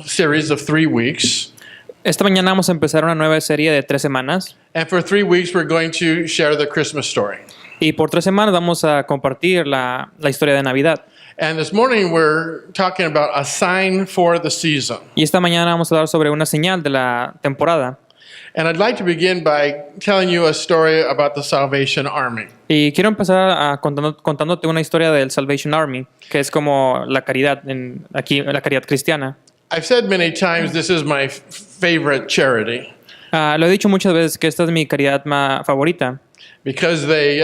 series of 3 weeks. Esta mañana vamos a empezar una nueva serie de 3 semanas. And for 3 weeks, we're going to share the Christmas story. Y por 3 semanas vamos a compartir la historia de Navidad. And this morning, we're talking about a sign for the season. Y esta mañana vamos a hablar sobre una señal de la temporada. And I'd like to begin by telling you a story about the Salvation Army. Y quiero empezar contándote una historia del Salvation Army, que es como la caridad, aquí la caridad cristiana. I've said many times this is my favorite charity Lo he dicho muchas veces que esta es mi caridad favorita, because they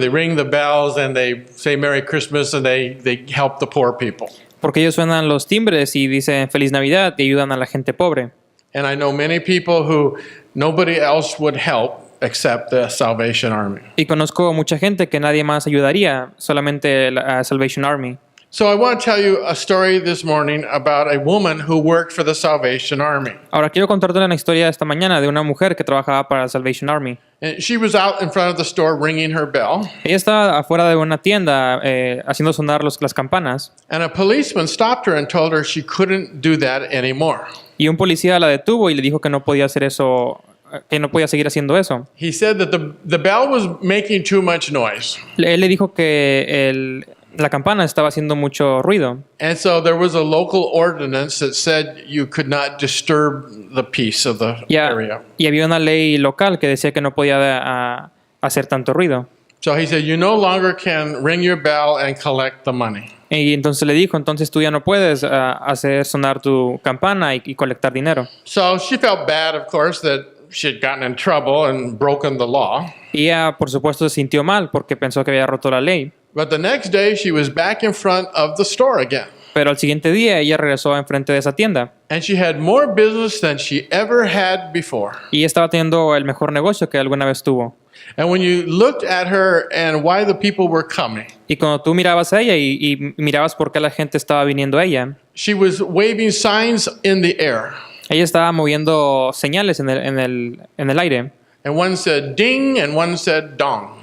ring the bells and they say Merry Christmas and they help the poor people. porque ellos suenan los timbres y dicen Feliz Navidad y ayudan a la gente pobre. And I know many people who nobody else would help except the Salvation Army. Y conozco mucha gente que nadie más ayudaría, solamente la Salvation Army. So I want to tell you a story this morning about a woman who worked for the Salvation Army. Ahora quiero contarte una historia esta mañana de una mujer que trabajaba para la Salvation Army. And she was out in front of the store ringing her bell, Ella estaba afuera de una tienda haciendo sonar las campanas, and a policeman stopped her and told her she couldn't do that anymore. y un policía la detuvo y le dijo que no podía hacer eso, que no podía seguir haciendo eso. He said that the bell was making too much noise. Él le dijo que la campana estaba haciendo mucho ruido. And so there was a local ordinance that said you could not disturb the peace of the area. Y había una ley local que decía que no podía hacer tanto ruido. So he said, you no longer can ring your bell and collect the money. Y entonces le dijo, entonces tú ya no puedes hacer sonar tu campana y colectar dinero. So she felt bad, of course, that she had gotten in trouble and broken the law. Y ella, por supuesto, se sintió mal porque pensó que había roto la ley. But the next day she was back in front of the store again. Pero al siguiente día ella regresó enfrente de esa tienda. And she had more business than she ever had before. Y estaba teniendo el mejor negocio que alguna vez tuvo. And when you looked at her and why the people were coming, Y cuando tú mirabas a ella y mirabas por qué la gente estaba viniendo a ella, she was waving signs in the air. ella estaba moviendo señales en el aire. And one said ding and one said dong.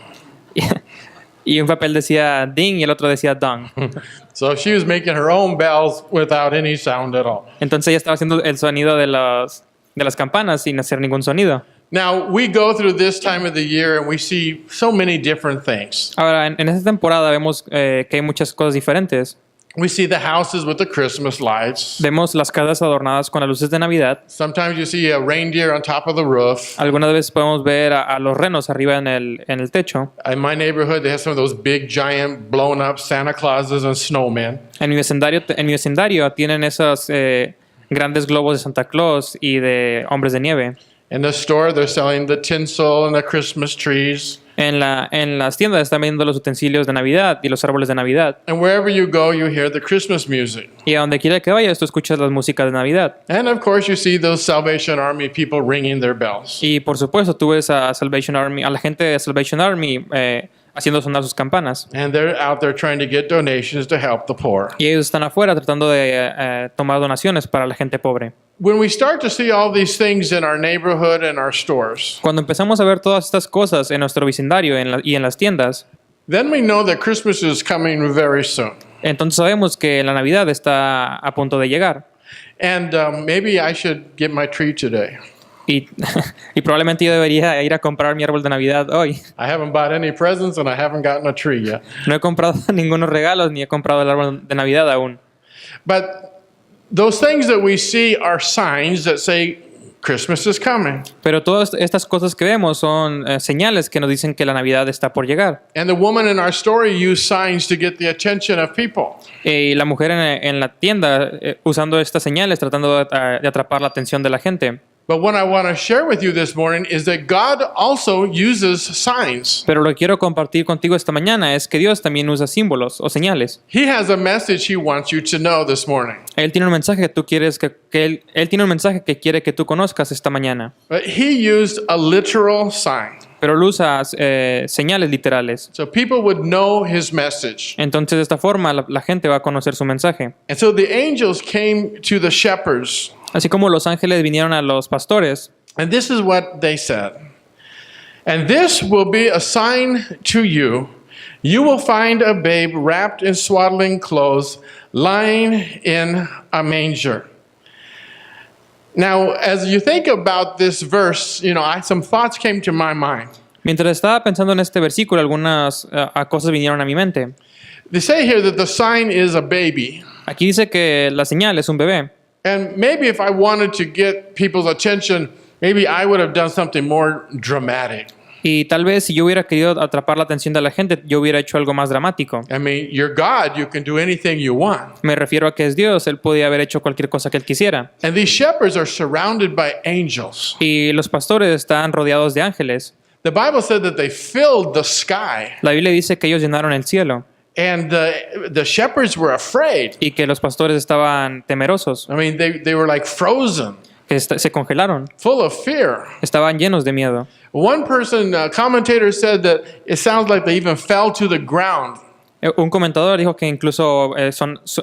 Y un papel decía ding y el otro decía dong. So she was making her own bells without any sound at all. Entonces ella estaba haciendo el sonido de las campanas sin hacer ningún sonido. Now, we go through this time of the year and we see so many different things. Ahora, en esta temporada vemos que hay muchas cosas diferentes. We see the houses with the Christmas lights. Vemos las casas adornadas con las luces de Navidad. Sometimes you see a reindeer on top of the roof. Algunas veces podemos ver a los renos arriba en el techo. In my neighborhood, they have some of those big, giant, blown up Santa Clauses and snowmen. En mi vecindario tienen esos grandes globos de Santa Claus y de hombres de nieve. In the store, they're selling the tinsel and the Christmas trees. En las tiendas están vendiendo los utensilios de Navidad y los árboles de Navidad. And wherever you go, you hear the Christmas music. Y a donde quiera que vayas, tú escuchas las músicas de Navidad. And of course, you see those Salvation Army people ringing their bells. Y por supuesto, tú ves a Salvation Army, a la gente de Salvation Army haciendo sonar sus campanas. And they're out there trying to get donations to help the poor. Y ellos están afuera tratando de tomar donaciones para la gente pobre. When we start to see all these things in our neighborhood and our stores, Cuando empezamos a ver todas estas cosas en nuestro vecindario y en las tiendas, then we know that Christmas is coming very soon. entonces sabemos que la Navidad está a punto de llegar. And maybe I should get my tree today. Y probablemente yo debería ir a comprar mi árbol de Navidad hoy. I haven't bought any presents and I haven't gotten a tree yet. No he comprado ningunos regalos ni he comprado el árbol de Navidad aún. But those things that we see are signs that say Christmas is coming. Pero todas estas cosas que vemos son señales que nos dicen que la Navidad está por llegar. And the woman in our story used signs to get the attention of people. Y la mujer en la tienda usando estas señales tratando de atrapar la atención de la gente. But what I want to share with you this morning is that God also uses signs. Pero lo que quiero compartir contigo esta mañana es que Dios también usa símbolos o señales. He has a message he wants you to know this morning. Él tiene un mensaje que tú quieres él tiene un mensaje que quiere que tú conozcas esta mañana. But he used a literal sign. Pero él usa señales literales. So people would know his message. Entonces de esta forma la gente va a conocer su mensaje. And so the angels came to the shepherds. Así como los ángeles vinieron a los pastores. And this is what they said. And this will be a sign to you. you will find a babe wrapped in swaddling clothes, lying in a manger. Now, as you think about this verse, some thoughts came to my mind. Mientras estaba pensando en este versículo, algunas cosas vinieron a mi mente. They say here that the sign is a baby. Aquí dice que la señal es un bebé. And maybe if I wanted to get people's attention, maybe I would have done something more dramatic. Y tal vez si yo hubiera querido atrapar la atención de la gente, yo hubiera hecho algo más dramático. I mean, you're God, you can do anything you want. Me refiero a que es Dios, Él podía haber hecho cualquier cosa que Él quisiera. And these shepherds are surrounded by angels. Y los pastores están rodeados de ángeles. The Bible said that they filled the sky, La Biblia dice que ellos llenaron el cielo and the shepherds were afraid. y que los pastores estaban temerosos, I mean, they were like frozen, que se congelaron, full of fear. estaban llenos de miedo. One person, a commentator, said that it sounds like they even fell to the ground, Un comentador dijo que incluso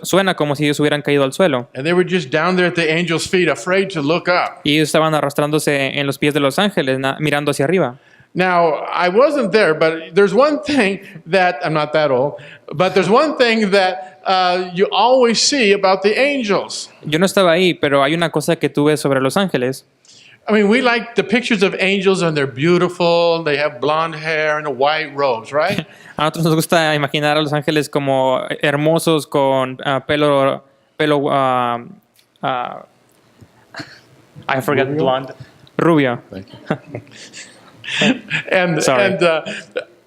suena como si ellos hubieran caído al suelo. and they were just down there at the angels' feet, afraid to look up. Y ellos estaban arrastrándose en los pies de los ángeles, mirando hacia arriba. Now, I wasn't there, but there's one thing that, I'm not that old, but there's one thing that you always see about the angels. Yo no estaba ahí, pero hay una cosa que tuve sobre los ángeles. I mean, we like the pictures of angels and they're beautiful, they have blonde hair and white robes, right? A nosotros nos gusta imaginar a los ángeles como hermosos con pelo I forgot blonde. Rubio. And, Sorry.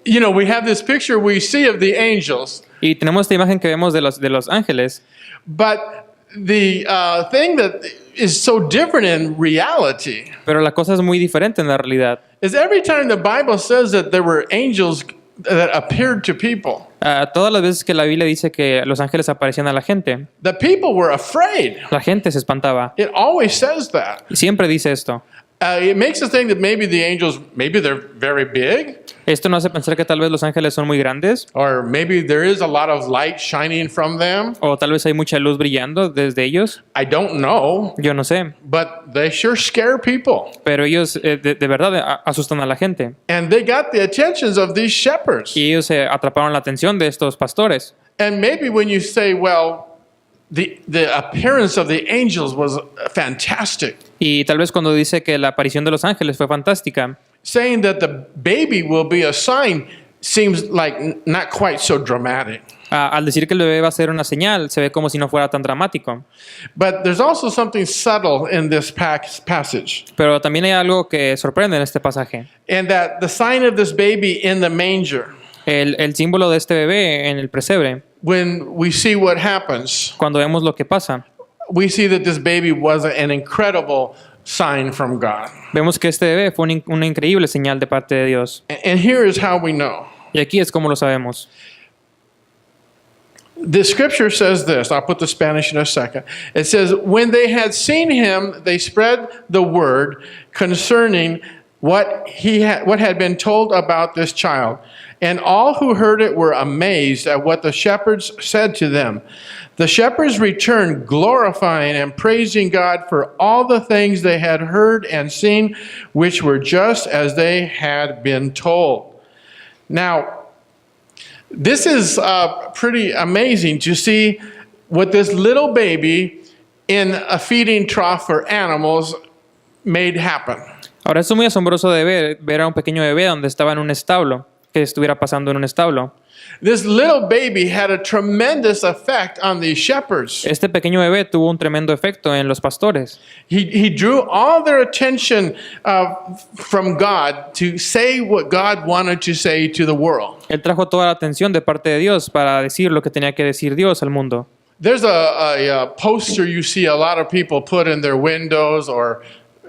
we have this picture we see of the angels, Y tenemos esta imagen que vemos de los ángeles, but the thing that is so different in reality pero la cosa es muy diferente en la realidad. is every time the Bible says that there were angels that appeared to people, Todas las veces que la Biblia dice que los ángeles aparecían a la gente people were afraid. se espantaba. It always says that. Y siempre dice esto. It makes us think that maybe the angels, maybe they're very big, Esto nos hace pensar que tal vez los ángeles son muy grandes, or maybe there is a lot of light shining from them. o tal vez hay mucha luz brillando desde ellos. I don't know, Yo no sé. but they sure scare people. Pero ellos de verdad asustan a la gente. And they got the attentions of these shepherds. Y ellos atraparon la atención de estos pastores. And maybe when you say, well, the appearance of the angels was fantastic, Y tal vez cuando dice que la aparición de los ángeles fue fantástica, saying that the baby will be a sign seems like not quite so dramatic. al decir que el bebé va a ser una señal, se ve como si no fuera tan dramático. But there's also something subtle in this passage. Pero también hay algo que sorprende en este pasaje. And that the sign of this baby in the manger, El símbolo de este bebé en el pesebre, when we see what happens, cuando vemos lo que pasa, we see that this baby was an incredible sign from God. vemos que este bebé fue una increíble señal de parte de Dios. And here is how we know. Y aquí es como lo sabemos. The scripture says this. I'll put the Spanish in a second. It says, when they had seen him, they spread the word concerning what had been told about this child. And all who heard it were amazed at what the shepherds said to them. The shepherds returned, glorifying and praising God for all the things they had heard and seen, which were just as they had been told. Now, this is pretty amazing to see what this little baby in a feeding trough for animals made happen. Ahora, esto es muy asombroso de ver a un pequeño bebé donde estaba en un establo, que estuviera pasando en un establo. This little baby had a tremendous effect on these shepherds. Este pequeño bebé tuvo un tremendo efecto en los pastores. He drew all their attention from God to say what God wanted to say to the world. Él trajo toda la atención de parte de Dios para decir lo que tenía que decir Dios al mundo. There's a poster you see a lot of people put in their windows or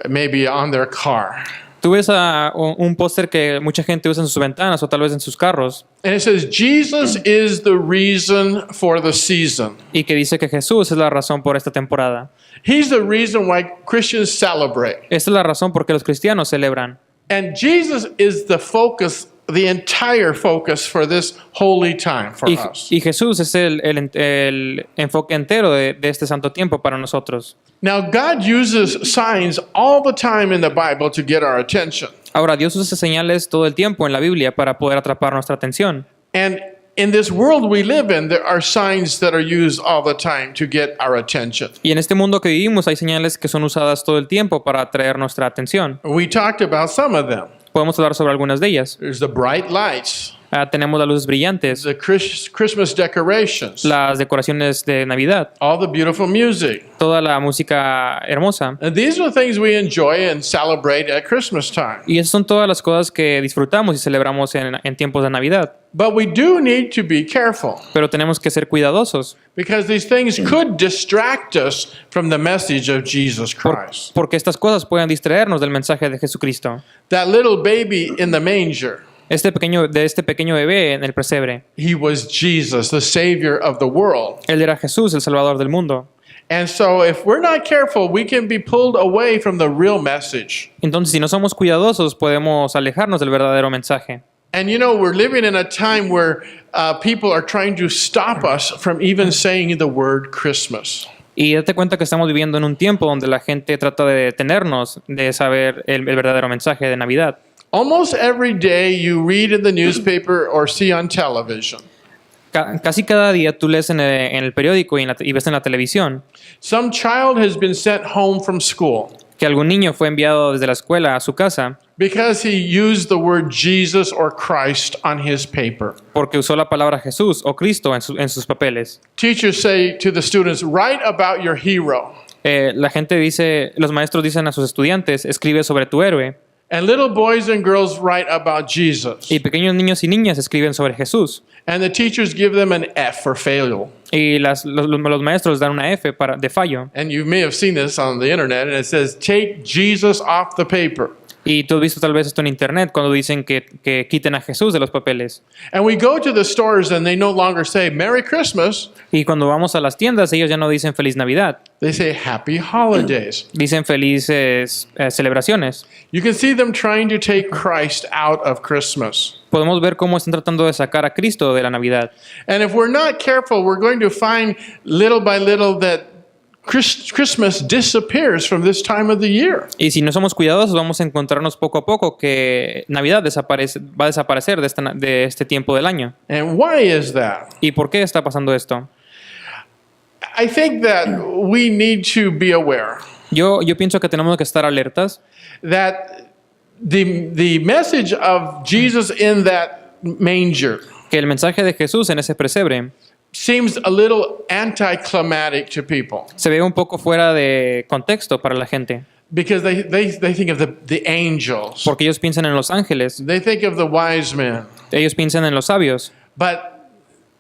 maybe on their car. Tú ves un póster que mucha gente usa en sus ventanas o tal vez en sus carros And it says, Jesus is the reason for the season. y que dice que Jesús es la razón por esta temporada. He's the reason why Christians celebrate. Esta es la razón por que los cristianos celebran. And Jesus is the focus, the entire focus for this holy time for us. Y Jesús es el enfoque entero de este santo tiempo para nosotros. Now, God uses signs all the time in the Bible to get our attention. Ahora, Dios usa señales todo el tiempo en la Biblia para poder atrapar nuestra atención. And in this world we live in, there are signs that are used all the time to get our attention. Y en este mundo que vivimos hay señales que son usadas todo el tiempo para atraer nuestra atención. We talked about some of them. Podemos hablar sobre algunas de ellas. There's the bright lights, Tenemos las luces brillantes, the Christmas decorations, las decoraciones de Navidad, all the beautiful music. toda la música hermosa. And these are things we enjoy and celebrate at Christmas time. Y esas son todas las cosas que disfrutamos y celebramos en tiempos de Navidad. But we do need to be careful Pero tenemos que ser cuidadosos because these things could distract us from the message of Jesus Christ. porque estas cosas pueden distraernos del mensaje de Jesucristo. That little baby in the manger, Este pequeño bebé en el pesebre, he was Jesus, the Savior of the world. él era Jesús, el Salvador del mundo. And so if we're not careful, we can be pulled away from the real message. Entonces, si no somos cuidadosos, podemos alejarnos del verdadero mensaje. And you know, we're living in a time where people are trying to stop us from even saying the word Christmas. Y date cuenta que estamos viviendo en un tiempo donde la gente trata de detenernos de saber el verdadero mensaje de Navidad. Almost every day you read in the newspaper or see on television. Casi cada día tú lees en el periódico y ves en la televisión Some child has been sent home from school que algún niño fue enviado desde la escuela a su casa because he used the word Jesus or Christ on his paper. porque usó la palabra Jesús o Cristo en sus papeles. Teachers say to the students, write about your hero. Los maestros dicen a sus estudiantes, escribe sobre tu héroe. And little boys and girls write about Jesus. Y pequeños niños y niñas escriben sobre Jesús. And the teachers give them an F for failure. Y los maestros dan una F de fallo. And you may have seen this on the internet, and it says, take Jesus off the paper. Y tú has visto tal vez esto en internet cuando dicen que quiten a Jesús de los papeles. And we go to the stores and they no longer say Merry Christmas. Y cuando vamos a las tiendas, ellos ya no dicen Feliz Navidad. They say Happy Holidays. Dicen felices celebraciones. You can see them trying to take Christ out of Christmas. Podemos ver cómo están tratando de sacar a Cristo de la Navidad. And if we're not careful, we're going to find little by little that Christmas disappears from this time of the year. Y si no somos cuidadosos, vamos a encontrarnos poco a poco que Navidad va a desaparecer de este tiempo del año. And why is that? ¿Y por qué está pasando esto? I think that we need to be aware Yo pienso que tenemos que estar alertas that the message of Jesus in that manger que el mensaje de Jesús en ese pesebre seems a little anticlimactic to people se ve un poco fuera de contexto para la gente. because they think of the angels. Porque ellos piensan en los ángeles, They think of the wise men. ellos piensan en los sabios, But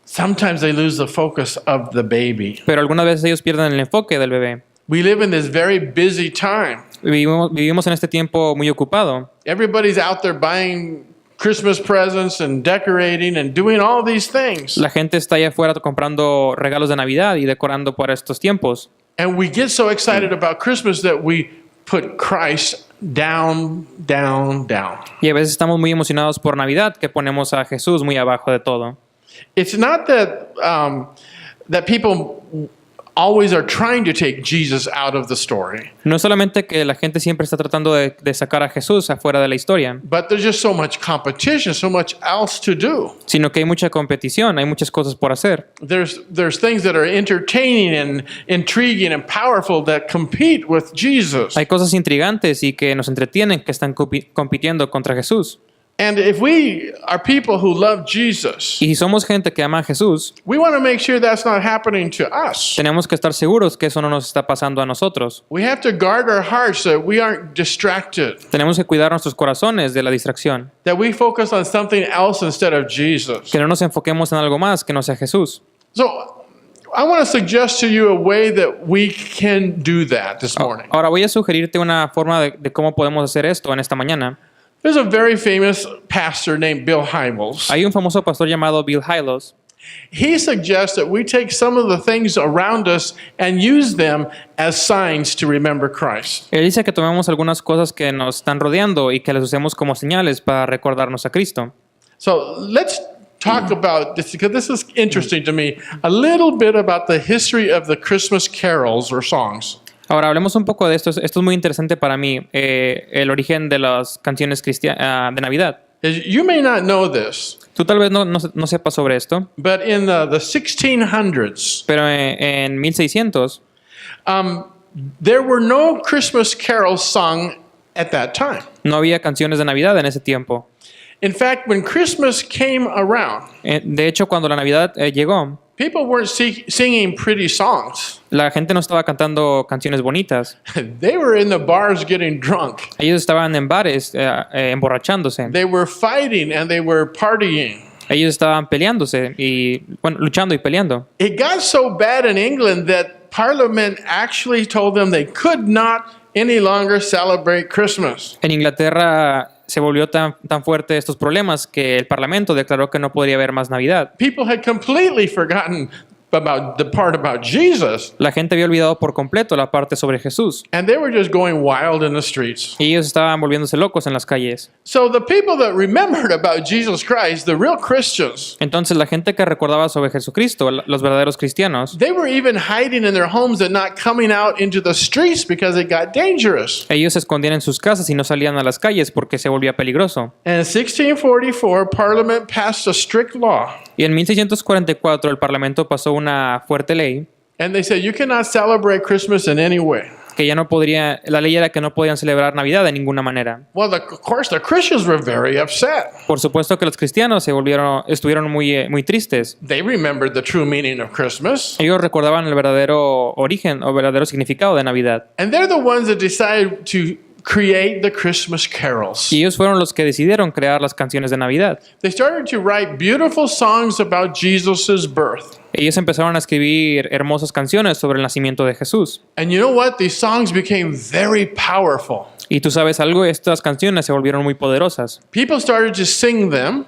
sometimes they lose the focus of the baby. pero algunas veces ellos pierden el enfoque del bebé. We live in this very busy time. Vivimos en este tiempo muy ocupado. Everybody's out there buying Christmas presents and decorating and doing all these things. La gente está allá afuera comprando regalos de Navidad y decorando para estos tiempos. And we get so excited about Christmas that we put Christ down. Y a veces estamos muy emocionados por Navidad que ponemos a Jesús muy abajo de todo. It's not that people always are trying to take Jesus out of the story, No es solamente que la gente siempre está tratando de sacar a Jesús afuera de la historia, but there's just so much competition, so much else to do. sino que hay mucha competición, hay muchas cosas por hacer. There's things that are entertaining and intriguing and powerful that compete with Jesus. Hay cosas intrigantes y que nos entretienen que están compitiendo contra Jesús. And if we are people who love Jesus, Y si somos gente que ama a Jesús, we want to make sure that's not happening to us. tenemos que estar seguros que eso no nos está pasando a nosotros. We have to guard our hearts so that we aren't distracted, Tenemos que cuidar nuestros corazones de la distracción, that we focus on something else instead of Jesus. que no nos enfoquemos en algo más que no sea Jesús. So I want to suggest to you a way that we can do that this morning. Ahora voy a sugerirte una forma de cómo podemos hacer esto en esta mañana. There's a very famous pastor named Bill Hybels. Hay un famoso pastor llamado Bill Hybels. He suggests that we take some of the things around us and use them as signs to remember Christ. Él dice que tomemos algunas cosas que nos están rodeando y que las usemos como señales para recordarnos a Cristo. So let's talk about this, because this is interesting to me, a little bit about the history of the Christmas carols or songs. Ahora hablemos un poco de esto. Esto es muy interesante para mí, el origen de las canciones de Navidad. is you may not know this, Tú tal vez no sepas sobre esto, but in the 1600s, pero en 1600 there were no Christmas carols sung at that time. no había canciones de Navidad en ese tiempo. In fact, when Christmas came around, De hecho, cuando la Navidad llegó, people weren't singing pretty songs. la gente no estaba cantando canciones bonitas. They were in the bars getting drunk. Ellos estaban en bares emborrachándose. They were fighting and they were partying. Ellos estaban peleándose y, bueno, luchando y peleando. It got so bad in England that Parliament actually told them they could not any longer celebrate Christmas. En Inglaterra se volvió tan fuerte estos problemas que el Parlamento declaró que no podría haber más Navidad. People had completely forgotten about the part about Jesus, La gente había olvidado por completo la parte sobre Jesús. and they were just going wild in the streets. Y ellos estaban volviéndose locos en las calles. So the people that remembered about Jesus Christ, the real Christians, Entonces la gente que recordaba sobre Jesucristo, los verdaderos cristianos, they were even hiding in their homes and not coming out into the streets because it got dangerous. ellos se escondían en sus casas y no salían a las calles porque se volvía peligroso. And in 1644, Parliament passed a strict law, Y en 1644 el Parlamento pasó una fuerte ley and they said you cannot celebrate Christmas in any way. que ya no podría, la ley era que no podían celebrar Navidad de ninguna manera. Well, of course, the Christians were very upset. Por supuesto que los cristianos estuvieron muy tristes. They remembered the true meaning of Christmas. Ellos recordaban el verdadero origen o verdadero significado de Navidad. And they're the ones that decided to create the Christmas carols. Y ellos fueron los que decidieron crear las canciones de Navidad. They started to write beautiful songs about Jesus' birth. Ellos empezaron a escribir hermosas canciones sobre el nacimiento de Jesús. And you know what? These songs became very powerful. Y tú sabes algo, estas canciones se volvieron muy poderosas. People started to sing them,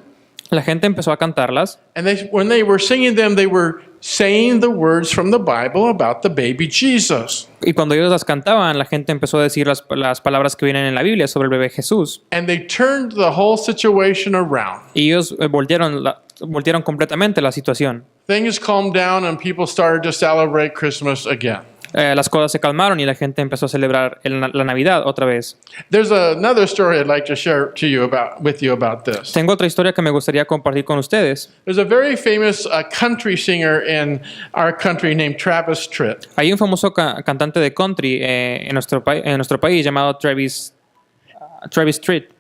La gente empezó a cantarlas and when they were singing them, they were saying the words from the Bible about the baby Jesus. y cuando ellos las cantaban, la gente empezó a decir las palabras que vienen en la Biblia sobre el bebé Jesús. And they turned the whole situation around. Y ellos voltearon completamente la situación. Things calmed down and people started to celebrate Christmas again. Las cosas se calmaron y la gente empezó a celebrar la Navidad otra vez. There's another story I'd like to share with you about this. Tengo otra historia que me gustaría compartir con ustedes. There's a very famous country singer in our country named Travis Tritt. Hay un famoso cantante de country en nuestro país llamado Travis Tritt.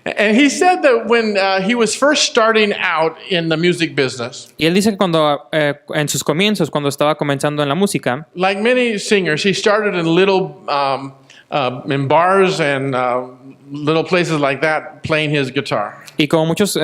And he said that when he was first starting out in the music business, Y él dice que cuando en sus comienzos, cuando estaba comenzando en la música, like many singers, he started in little in bars and little places like that, playing his guitar. y como muchos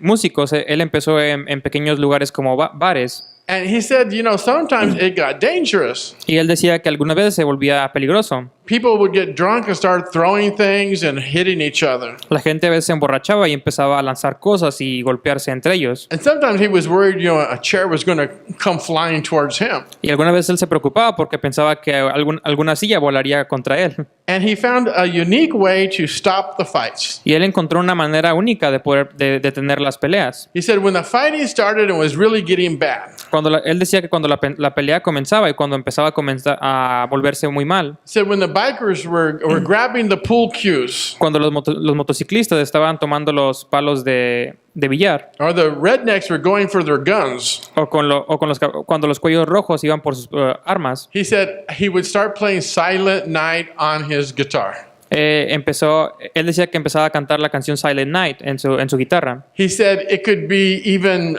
músicos, él empezó en pequeños lugares como bares. And he said, you know, sometimes it got dangerous. Y él decía que algunas veces se volvía peligroso. People would get drunk and start throwing things and hitting each other. La gente a veces se emborrachaba y empezaba a lanzar cosas y golpearse entre ellos. And sometimes he was worried, you know, a chair was going to come flying towards him. Y algunas veces él se preocupaba porque pensaba que alguna silla volaría contra él. And he found a unique way to stop the fights. Y él encontró una manera única de poder detener las peleas. He said when the fighting started and was really getting bad, Él decía que cuando la pelea comenzaba y cuando empezaba a volverse muy mal, he said when the bikers were grabbing the pool cues, cuando los motociclistas estaban tomando los palos de billar, or the rednecks were going for their guns, cuando los cuellos rojos iban por sus armas, he said he would start playing Silent Night on his guitar. él decía que empezaba a cantar la canción Silent Night en su guitarra. He said it could be even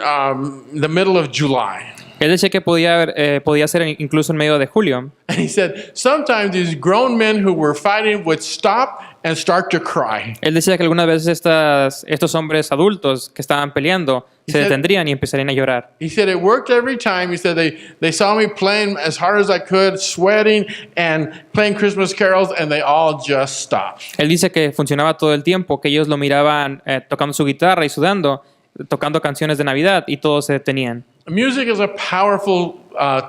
the middle of July. Él decía que podía ser incluso en medio de julio. And he said sometimes these grown men who were fighting would stop and start to cry. Él decía que algunas veces estos hombres adultos que estaban peleando se detendrían y empezarían a llorar. He said it worked every time. He said they saw me playing as hard as I could, sweating and playing Christmas carols, and they all just stopped. Él dice que funcionaba todo el tiempo, que ellos lo miraban tocando su guitarra y sudando, tocando canciones de Navidad y todos se detenían. Music is a powerful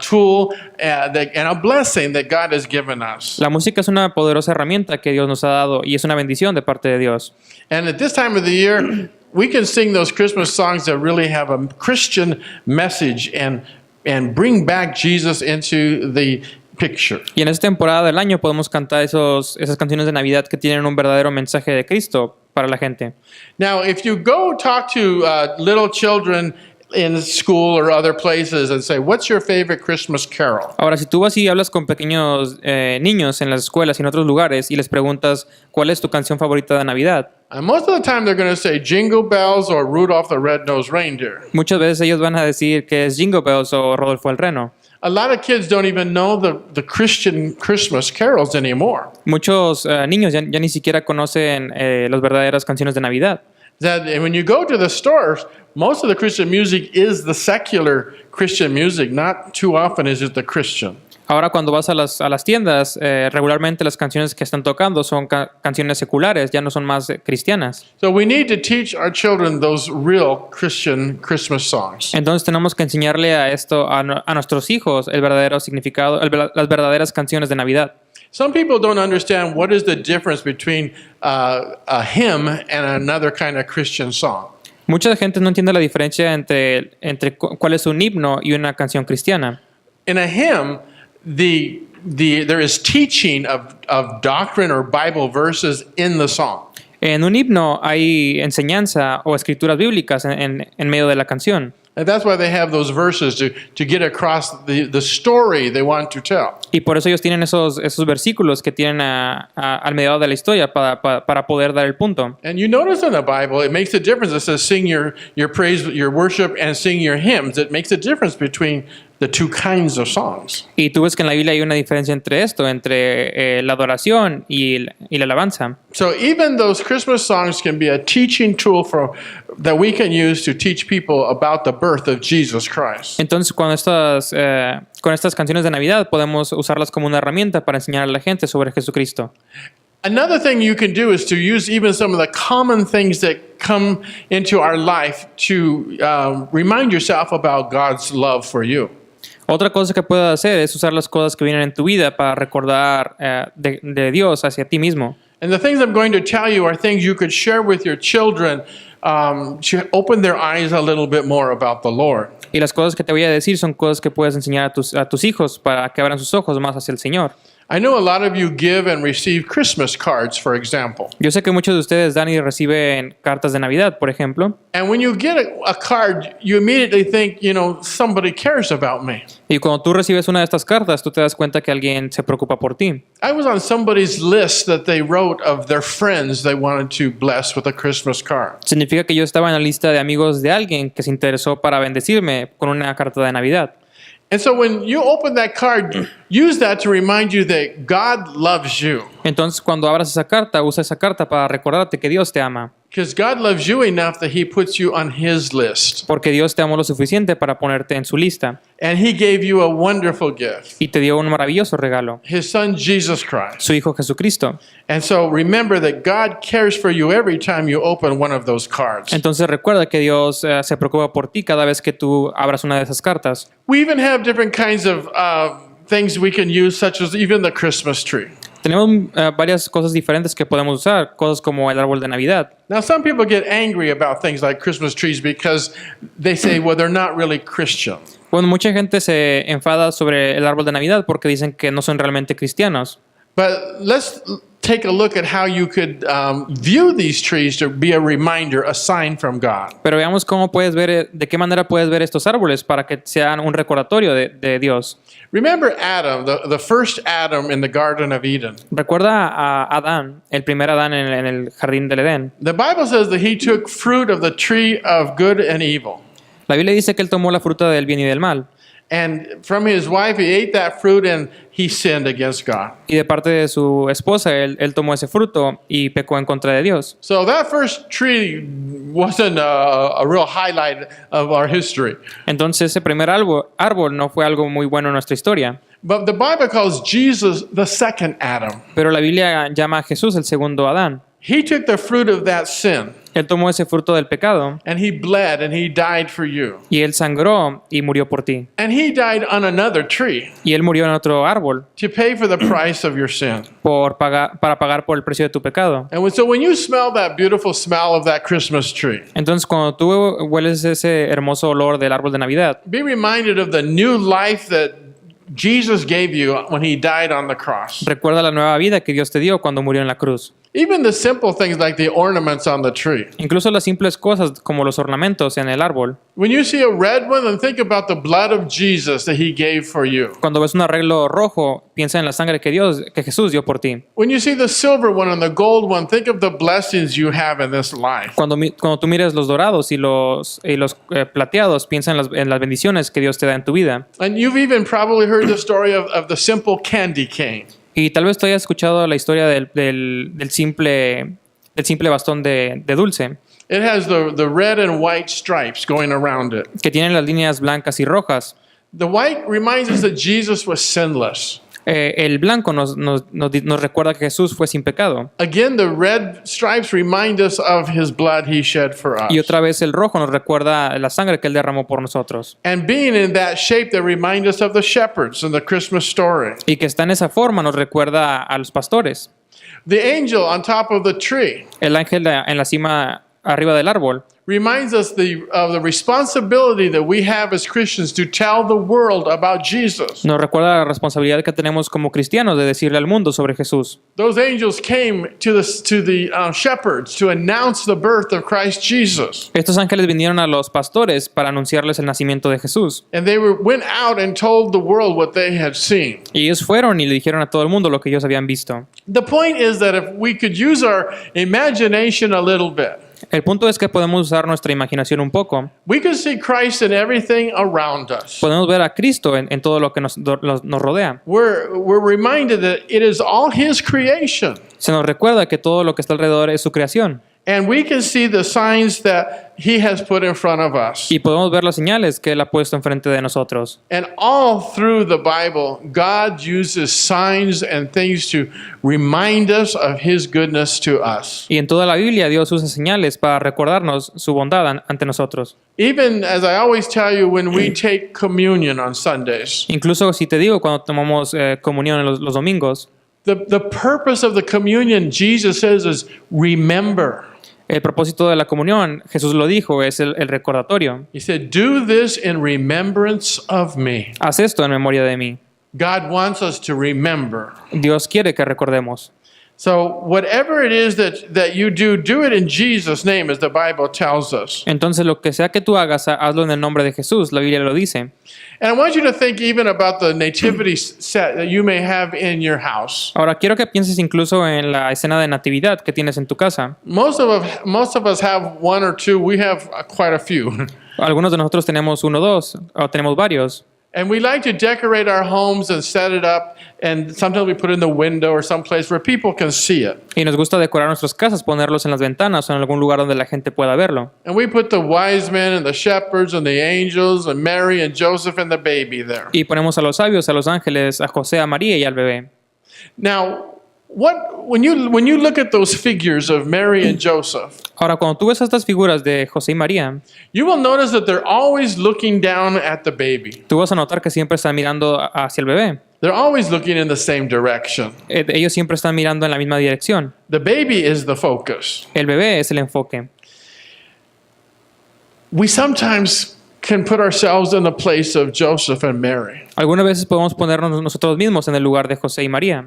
tool and a blessing that God has given us. La música es una poderosa herramienta que Dios nos ha dado y es una bendición de parte de Dios. And at this time of the year, we can sing those Christmas songs that really have a Christian message and bring back Jesus into the picture. Y en esta temporada del año podemos cantar esas canciones de Navidad que tienen un verdadero mensaje de Cristo para la gente. Now, if you go talk to little children in school or other places and say, what's your favorite Christmas carol? Ahora, si tú vas y hablas con pequeños niños en las escuelas y en otros lugares y les preguntas cuál es tu canción favorita de Navidad, And most of the time they're going to say Jingle Bells or Rudolph the Red-Nosed Reindeer. muchas veces ellos van a decir que es Jingle Bells o Rodolfo el Reno. A lot of kids don't even know the Christian Christmas carols anymore. Muchos niños ya ni siquiera conocen las verdaderas canciones de Navidad. That when you go to the stores, most of the Christian music is the secular Christian music. Not too often is it the Christian. Ahora cuando vas a las tiendas, regularmente las canciones que están tocando son canciones seculares, ya no son más cristianas. So we need to teach our children those real Christian Christmas songs. Entonces tenemos que enseñarle a nuestros hijos el verdadero significado, las verdaderas canciones de Navidad. Some people don't understand what is the difference between a hymn and another kind of Christian song. Mucha gente no entiende la diferencia entre cuál es un himno y una canción cristiana. In a hymn, there is teaching of doctrine or Bible verses in the song. En un himno hay enseñanza o escrituras bíblicas en medio de la canción. And that's why they have those verses to get across the story they want to tell. Y por eso ellos tienen esos versículos que tienen al medio de la historia para poder dar el punto. And you notice in the Bible, it makes a difference. It says sing your praise, your worship, and sing your hymns. It makes a difference between the two kinds of songs. Y tú ves que en la Biblia hay una diferencia entre esto, entre la adoración y la alabanza. So even those Christmas songs can be a teaching tool that we can use to teach people about the birth of Jesus Christ. Entonces, con estas canciones de Navidad podemos usarlas como una herramienta para enseñar a la gente sobre Jesucristo. Another thing you can do is to use even some of the common things that come into our life to remind yourself about God's love for you. Otra cosa que puedes hacer es usar las cosas que vienen en tu vida para recordar de Dios hacia ti mismo. And the things I'm going to tell you are things you could share with your children to open their eyes a little bit more about the Lord. Y las cosas que te voy a decir son cosas que puedes enseñar a tus hijos para que abran sus ojos más hacia el Señor. I know a lot of you give and receive Christmas cards, for example. Yo sé que muchos de ustedes dan y reciben cartas de Navidad, por ejemplo. And when you get a card, you immediately think, somebody cares about me. Y cuando tú recibes una de estas cartas, tú te das cuenta que alguien se preocupa por ti. I was on somebody's list that they wrote of their friends they wanted to bless with a Christmas card. Significa que yo estaba en la lista de amigos de alguien que se interesó para bendecirme con una carta de Navidad. And so when you open that card, use that to remind you that God loves you. Entonces, cuando abras esa carta, usa esa carta para recordarte que Dios te ama. Because God loves you enough that He puts you on His list. Porque Dios te amó lo suficiente para ponerte en su lista. And He gave you a wonderful gift, Y te dio un maravilloso regalo, His Son Jesus Christ. su Hijo Jesucristo. And so remember that God cares for you every time you open one of those cards. Entonces recuerda que Dios se preocupa por ti cada vez que tú abras una de esas cartas. We even have different kinds of things we can use, such as even the Christmas tree. Tenemos varias cosas diferentes que podemos usar, cosas como el árbol de Navidad. Now, some people get angry about things like Christmas trees because they say, well, they're not really Christian. Bueno, mucha gente se enfada sobre el árbol de Navidad porque dicen que no son realmente cristianos. But let's take a look at how you could view these trees to be a reminder, a sign from God. Pero veamos cómo puedes ver, de qué manera puedes ver estos árboles para que sean un recordatorio de Dios. Remember Adam, the first Adam in the Garden of Eden. Recuerda a Adán, el primer Adán en el jardín del Edén. The Bible says that he took fruit of the tree of good and evil. La Biblia dice que él tomó la fruta del bien y del mal. And from his wife, he ate that fruit and he sinned against God. Y de parte de su esposa, él tomó ese fruto y pecó en contra de Dios. So that first tree wasn't a real highlight of our history. Entonces ese primer árbol no fue algo muy bueno en nuestra historia. But the Bible calls Jesus the second Adam. Pero la Biblia llama a Jesús el segundo Adán. He took the fruit of that sin Él tomó ese fruto del pecado and he bled and he died for you. y él sangró y murió por ti. And he died on another tree Y él murió en otro árbol to pay for the price of your sin. para pagar por el precio de tu pecado. And so when you smell that beautiful smell of that Christmas tree, Entonces cuando tú hueles ese hermoso olor del árbol de Navidad, be reminded of the new life that Jesus gave you when he died on the cross. Recuerda la nueva vida que Dios te dio cuando murió en la cruz. Even the simple things like the ornaments on the tree. Incluso las simples cosas como los ornamentos en el árbol. When you see a red one, then think about the blood of Jesus that he gave for you. Cuando ves un arreglo rojo, piensa en la sangre que Jesús dio por ti. When you see the silver one and the gold one, think of the blessings you have in this life. Cuando tú mires los dorados y los plateados, piensa en las bendiciones que Dios te da en tu vida. And you've even probably heard the story of the simple candy cane. Y tal vez tú hayas escuchado la historia del simple bastón de dulce, It has the red and white stripes going around it. que tiene las líneas blancas y rojas. The white reminds us that Jesus was sinless. El blanco nos recuerda que Jesús fue sin pecado. Again, the red stripes remind us of his blood he shed for us. Y otra vez el rojo nos recuerda la sangre que Él derramó por nosotros. And being in that shape, they remind us of the shepherds in the Christmas story. Y que está en esa forma nos recuerda a los pastores. The angel on top of the tree El ángel en la cima arriba del árbol reminds us of the responsibility that we have as Christians to tell the world about Jesus. nos recuerda la responsabilidad que tenemos como cristianos de decirle al mundo sobre Jesús. Those angels came to the shepherds to announce the birth of Christ Jesus. Estos ángeles vinieron a los pastores para anunciarles el nacimiento de Jesús. And they went out and told the world what they had seen. Y ellos fueron y le dijeron a todo el mundo lo que ellos habían visto. The point is that if we could use our imagination a little bit, El punto es que podemos usar nuestra imaginación un poco. we could see Christ in everything around us. Podemos ver a Cristo en todo lo que nos rodea. We're reminded that it is all his creation. Se nos recuerda que todo lo que está alrededor es su creación. And we can see the signs that he has put in front of us. Y podemos ver las señales que Él ha puesto enfrente de nosotros. And all through the Bible, God uses signs and things to remind us of his goodness to us. Y en toda la Biblia Dios usa señales para recordarnos su bondad ante nosotros. Even as I always tell you, when we take communion on Sundays, Incluso si te digo cuando tomamos comunión en los domingos, the purpose of the communion, Jesus says, is remember. el propósito de la comunión, Jesús lo dijo, es el recordatorio. He said, do this in remembrance of me. Haz esto en memoria de mí. God wants us to remember. Dios quiere que recordemos. So whatever it is that you do it in Jesus' name, as the Bible tells us. Entonces lo que sea que tú hagas, hazlo en el nombre de Jesús, la Biblia lo dice. And I want you to think even about the nativity set that you may have in your house. Ahora quiero que pienses incluso en la escena de natividad que tienes en tu casa. Most of us have one or two. We have quite a few. Algunos de nosotros tenemos uno o dos, o tenemos varios. And we like to decorate our homes and set it up, and sometimes we put it in the window or someplace where people can see it. Y nos gusta decorar nuestras casas, ponerlos en las ventanas o en algún lugar donde la gente pueda verlo. And we put the wise men and the shepherds and the angels and Mary and Joseph and the baby there. Y ponemos a los sabios, a los ángeles, a José, a María y al bebé. Now, when you look at those figures of Mary and Joseph, Ahora, cuando tú ves estas figuras de José y María, you will notice that they're always looking down at the baby. tú vas a notar que siempre están mirando hacia el bebé. They're always looking in the same direction. Ellos siempre están mirando en la misma dirección. The baby is the focus. El bebé es el enfoque. We sometimes can put ourselves in the place of Joseph and Mary. Algunas veces podemos ponernos nosotros mismos en el lugar de José y María.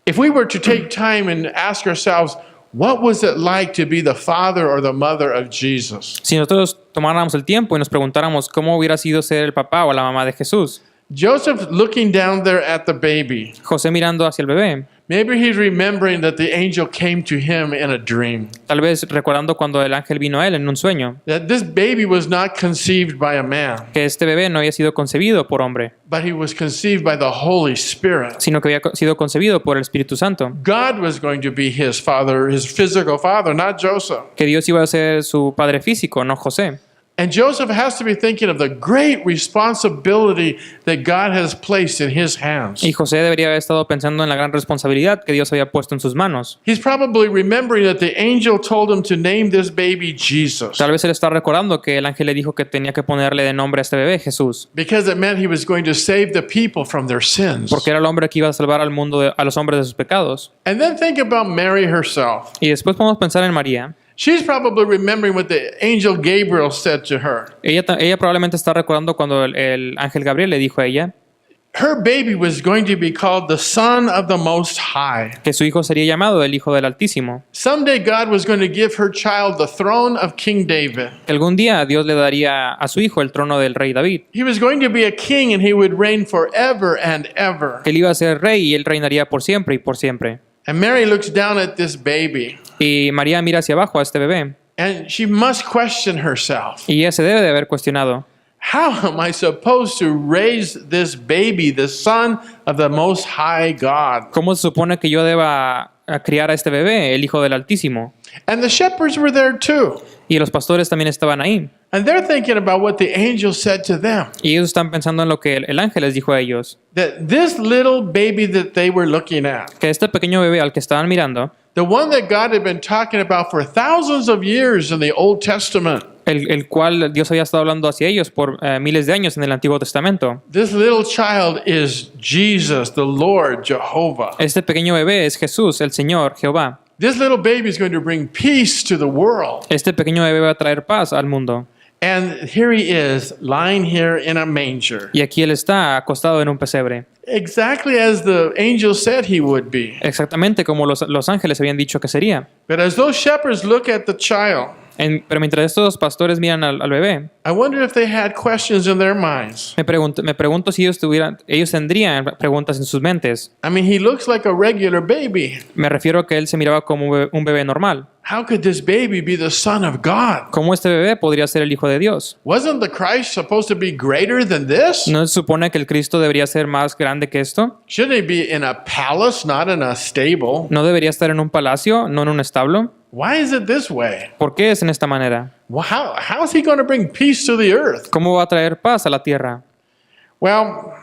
If we were to take time and ask ourselves, what was it like to be the father or the mother of Jesus? Si nosotros tomáramos el tiempo y nos preguntáramos cómo hubiera sido ser el papá o la mamá de Jesús, Joseph looking down there at the baby. José mirando hacia el bebé, Maybe he's remembering that the angel came to him in a dream. tal vez recordando cuando el ángel vino a él en un sueño, That this baby was not conceived by a man, que este bebé no había sido concebido por hombre, but he was conceived by the Holy Spirit. sino que había sido concebido por el Espíritu Santo, God was going to be his father, his physical father, not Joseph. que Dios iba a ser su padre físico, no José. And Joseph has to be thinking of the great responsibility that God has placed in his hands. Y José debería haber estado pensando en la gran responsabilidad que Dios había puesto en sus manos. He's probably remembering that the angel told him to name this baby Jesus, Tal vez él está recordando que el ángel le dijo que tenía que ponerle de nombre a este bebé Jesús, because it meant he was going to save the people from their sins. porque era el hombre que iba a salvar al mundo, a los hombres de sus pecados. And then think about Mary herself. Y después podemos pensar en María. She's probably remembering what the angel Gabriel said to her. Ella probablemente está recordando cuando el ángel Gabriel le dijo a ella, her baby was going to be called the Son of the Most High. que su hijo sería llamado el Hijo del Altísimo, Someday God was going to give her child the throne of King David. que algún día Dios le daría a su hijo el trono del rey David, He was going to be a king and he would reign forever and ever. que él iba a ser rey y él reinaría por siempre y por siempre. And Mary looks down at this baby Y María mira hacia abajo a este bebé and she must question herself. y ella se debe de haber cuestionado, How am I supposed to raise this baby, the son of the Most High God? ¿cómo se supone que yo deba criar a este bebé, el Hijo del Altísimo? And the shepherds were there too. Y los pastores también estaban ahí. And they're thinking about what the angel said to them. Y ellos están pensando en lo que el ángel les dijo a ellos, That this little baby that they were looking at, que este pequeño bebé al que estaban mirando, the one that God had been talking about for thousands of years in the Old Testament, el cual Dios había estado hablando hacia ellos por miles de años en el Antiguo Testamento. this little child is Jesus, the Lord, Jehovah. Este pequeño bebé es Jesús, el Señor, Jehová. This little baby is going to bring peace to the world. Este pequeño bebé va a traer paz al mundo. And here he is, lying here in a manger, Y aquí él está acostado en un pesebre. exactly as the angel said he would be. Exactamente como los ángeles habían dicho que sería. But as those shepherds look at the child, Pero mientras estos pastores miran al bebé, I wonder if they had questions in their minds. me pregunto si ellos tendrían preguntas en sus mentes. I mean, he looks like a regular baby. Me refiero a que él se miraba como un bebé normal. How could this baby be the Son of God? ¿Cómo este bebé podría ser el Hijo de Dios? Wasn't the Christ supposed to be greater than this? ¿No se supone que el Cristo debería ser más grande que esto? Shouldn't he be in a palace, not in a stable? ¿No debería estar en un palacio, no en un establo? Why is it this way? ¿Por qué es en esta manera? Well, how is he going to bring peace to the earth? ¿Cómo va a traer paz a la tierra? Well,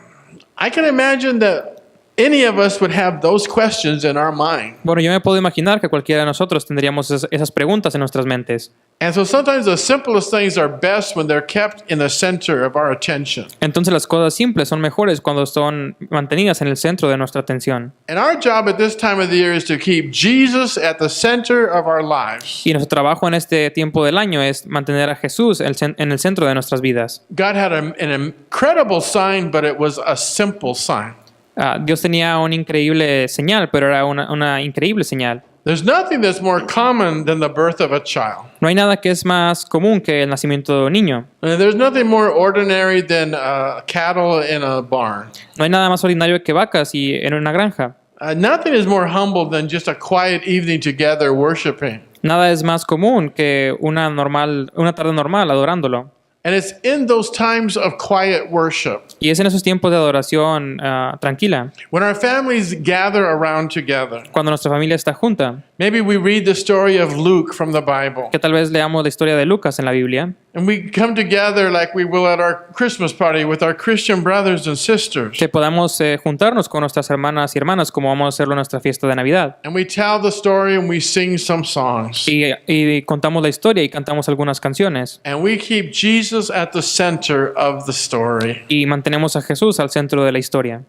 I can imagine that any of us would have those questions in our mind. Bueno, yo me puedo imaginar que cualquiera de nosotros tendríamos esas preguntas en nuestras mentes. And so sometimes the simplest things are best when they're kept in the center of our attention. Entonces las cosas simples son mejores cuando son mantenidas en el centro de nuestra atención. And our job at this time of the year is to keep Jesus at the center of our lives. Y nuestro trabajo en este tiempo del año es mantener a Jesús en el centro de nuestras vidas. God had an incredible sign, but it was a simple sign. Dios tenía una increíble señal, pero era una increíble señal. There's nothing that's more common than the birth of a child. No hay nada que es más común que el nacimiento de un niño. And there's nothing more ordinary than cattle in a barn. No hay nada más ordinario que vacas y en una granja. Nothing is more humble than just a quiet evening together worshiping. Nada es más común que una tarde normal adorándolo. And it's in those times of quiet worship, Y es en esos tiempos de adoración tranquila, when our families gather around together. cuando nuestra familia está junta, Maybe we read the story of Luke from the Bible, que tal vez leamos la historia de Lucas en la Biblia, and we come together like we will at our Christmas party with our Christian brothers and sisters. que podamos juntarnos con nuestras hermanas y hermanas como vamos a hacerlo en nuestra fiesta de Navidad. And we tell the story and we sing some songs. Y contamos la historia y cantamos algunas canciones. And we keep Jesus at the center of the story. Y mantenemos a Jesús al centro de la historia.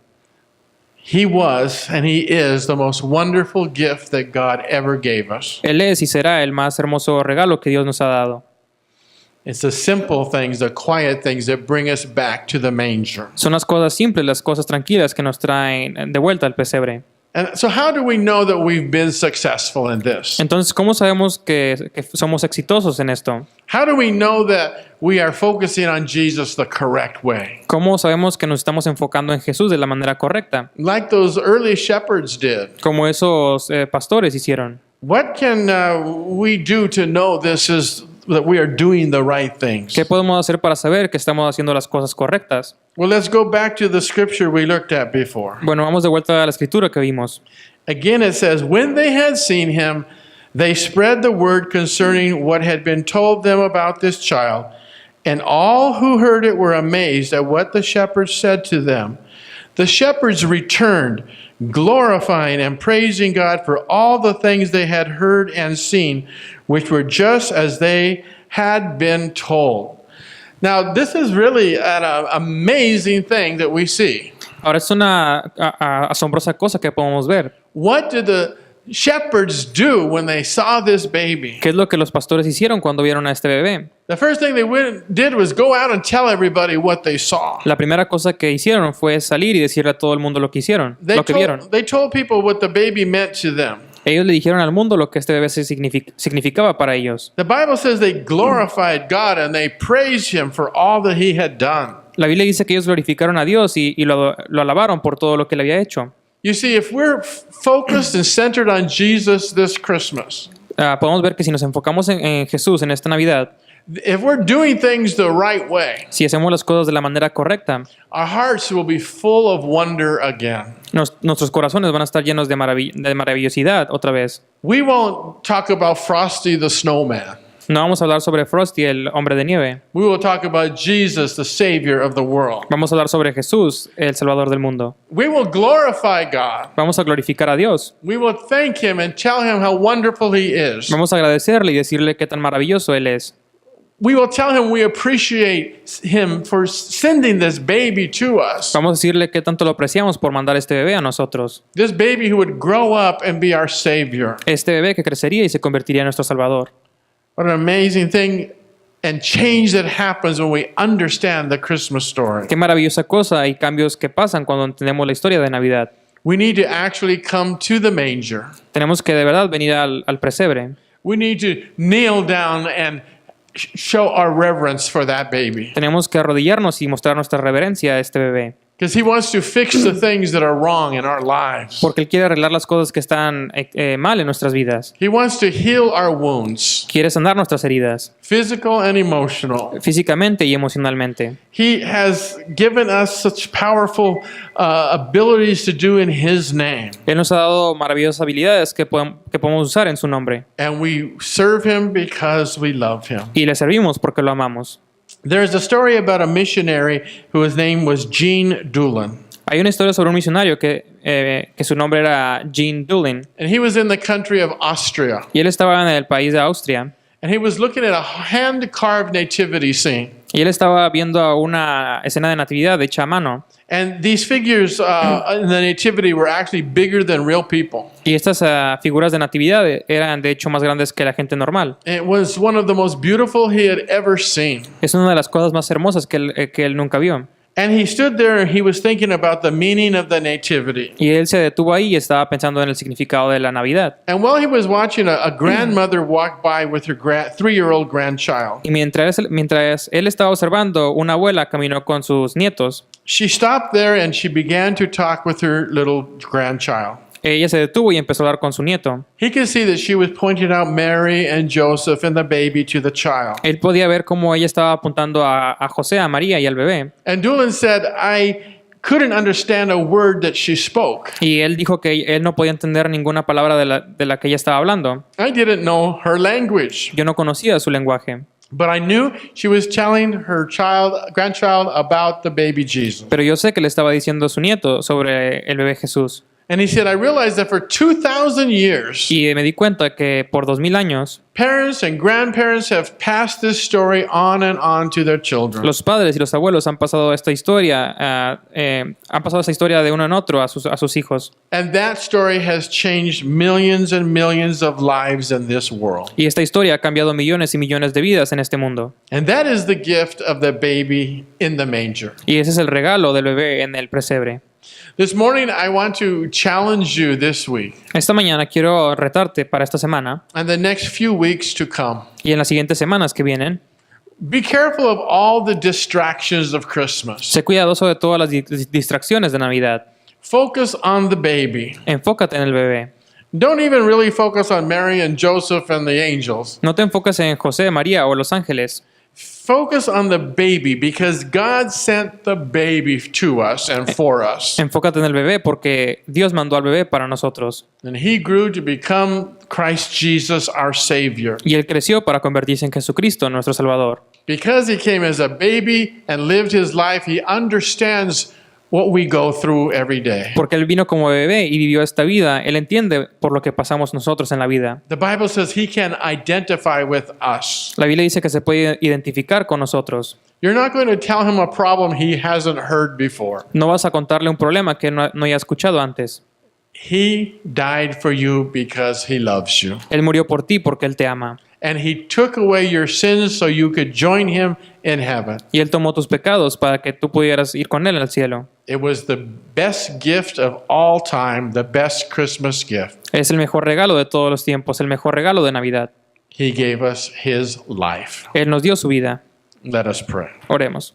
He was and he is the most wonderful gift that God ever gave us. Él es y será el más hermoso regalo que Dios nos ha dado. It's the simple things, the quiet things that bring us back to the manger. Son las cosas simples, las cosas tranquilas que nos traen de vuelta al pesebre. And so how do we know that we've been successful in this? Entonces, ¿cómo sabemos que somos exitosos en esto? How do we know that we are focusing on Jesus the correct way? ¿Cómo sabemos que nos estamos enfocando en Jesús de la manera correcta? Like those early shepherds did. Como esos pastores hicieron. What can we do to know that we are doing the right things? ¿Qué podemos hacer para saber que estamos haciendo las cosas correctas? Well, let's go back to the scripture we looked at before. Bueno, vamos de vuelta a la escritura que vimos. Again, it says, when they had seen him, they spread the word concerning what had been told them about this child. And all who heard it were amazed at what the shepherds said to them. The shepherds returned, glorifying and praising God for all the things they had heard and seen, which were just as they had been told. Now, this is really an amazing thing that we see. Ahora es una asombrosa cosa que podemos ver. What did shepherds do when they saw this baby? ¿Qué es lo que los pastores hicieron cuando vieron a este bebé? The first thing they did was go out and tell everybody what they saw. La primera cosa que hicieron fue salir y decirle a todo el mundo lo que hicieron, lo que vieron. They told people what the baby meant to them. Ellos le dijeron al mundo lo que este bebé significaba para ellos. The Bible says they glorified God and they praised him for all that he had done. La Biblia dice que ellos glorificaron a Dios y lo alabaron por todo lo que le había hecho. You see, if we're focused and centered on Jesus this Christmas, Podemos ver que si nos enfocamos en Jesús en esta Navidad, if we're doing things the right way, si hacemos las cosas de la manera correcta, our hearts will be full of wonder again. nuestros corazones van a estar llenos de maravillosidad otra vez. We won't talk about Frosty the Snowman. No vamos a hablar sobre Frosty, el hombre de nieve. We will talk about Jesus, the Savior of the world. Vamos a hablar sobre Jesús, el Salvador del mundo. We will glorify God. Vamos a glorificar a Dios. We will thank him and tell him how wonderful he is. Vamos a agradecerle y decirle qué tan maravilloso Él es. We will tell him we appreciate him for sending this baby to us. Vamos a decirle qué tanto lo apreciamos por mandar este bebé a nosotros. This baby who would grow up and be our Savior. Este bebé que crecería y se convertiría en nuestro Salvador. What an amazing thing and change that happens when we understand the Christmas story. Qué maravillosa cosa y cambios que pasan cuando entendemos la historia de Navidad. We need to actually come to the manger. Tenemos que de verdad venir al pesebre. We need to kneel down and show our reverence for that baby. Tenemos que arrodillarnos y mostrar nuestra reverencia a este bebé. Because he wants to fix the things that are wrong in our lives. Porque Él quiere arreglar las cosas que están mal en nuestras vidas. He wants to heal our wounds, Quiere sanar nuestras heridas, physical and emotional. físicamente y emocionalmente. He has given us such powerful abilities to do in his name. Él nos ha dado maravillosas habilidades que podemos usar en su nombre. And we serve him because we love him. Y le servimos porque lo amamos. There's a story about a missionary whose name was Gene Doolan. Hay una historia sobre un misionario que su nombre era Gene Doolan. And he was in the country of Austria. Y él estaba en el país de Austria. And he was looking at a hand-carved nativity scene. Y él estaba viendo una escena de natividad hecha a mano. And these figures in the nativity were actually bigger than real people. Y estas figuras de natividad eran de hecho más grandes que la gente normal. It was one of the most beautiful he had ever seen. Es una de las cosas más hermosas que él nunca vio. And he stood there and he was thinking about the meaning of the nativity. Y él se detuvo ahí y estaba pensando en el significado de la Navidad. And while he was watching, a grandmother walked by with her 3-year-old grandchild. Y mientras él estaba observando, una abuela caminó con sus nietos. She stopped there and she began to talk with her little grandchild. Ella se detuvo y empezó a hablar con su nieto. He could see that she was pointing out Mary and Joseph and the baby to the child. Él podía ver cómo ella estaba apuntando a José, a María y al bebé. And Doolan said, I couldn't understand a word that she spoke. Y él dijo que él no podía entender ninguna palabra de la que ella estaba hablando. I didn't know her language. Yo no conocía su lenguaje. But I knew she was telling her grandchild about the baby Jesus. Pero yo sé que le estaba diciendo a su nieto sobre el bebé Jesús. And he said, I realized that for 2,000 years, Y me di cuenta que por 2000 años, parents and grandparents have passed this story on and on to their children. los padres y los abuelos han pasado esta historia, han pasado esta historia de uno en otro a sus hijos. And that story has changed millions and millions of lives in this world. Y esta historia ha cambiado millones y millones de vidas en este mundo. And that is the gift of the baby in the manger. Y ese es el regalo del bebé en el pesebre. This morning, I want to challenge you this week Esta mañana quiero retarte para esta semana and the next few weeks to come. y en las siguientes semanas que vienen. Be careful of all the distractions of Christmas. Sé cuidadoso de todas las distracciones de Navidad. Focus on the baby. Enfócate en el bebé. Don't even really focus on Mary and Joseph and the angels. No te enfoques en José, María o los ángeles. Focus on the baby because God sent the baby to us and for us. Enfócate en el bebé porque Dios mandó al bebé para nosotros. And he grew to become Christ Jesus, our Savior. Y él creció para convertirse en Jesucristo, nuestro Salvador. Because he came as a baby and lived his life, he understands what we go through every day. Porque él vino como bebé y vivió esta vida. Él entiende por lo que pasamos nosotros en la vida. The Bible says he can identify with us. La Biblia dice que se puede identificar con nosotros. You're not going to tell him a problem he hasn't heard before. No vas a contarle un problema que no haya escuchado antes. He died for you because he loves you. Él murió por ti porque Él te ama. And he took away your sins so you could join him in heaven. Y Él tomó tus pecados para que tú pudieras ir con Él al cielo. It was the best gift of all time, the best Christmas gift. Es el mejor regalo de todos los tiempos, el mejor regalo de Navidad. He gave us his life. Él nos dio su vida. Let us pray. Oremos.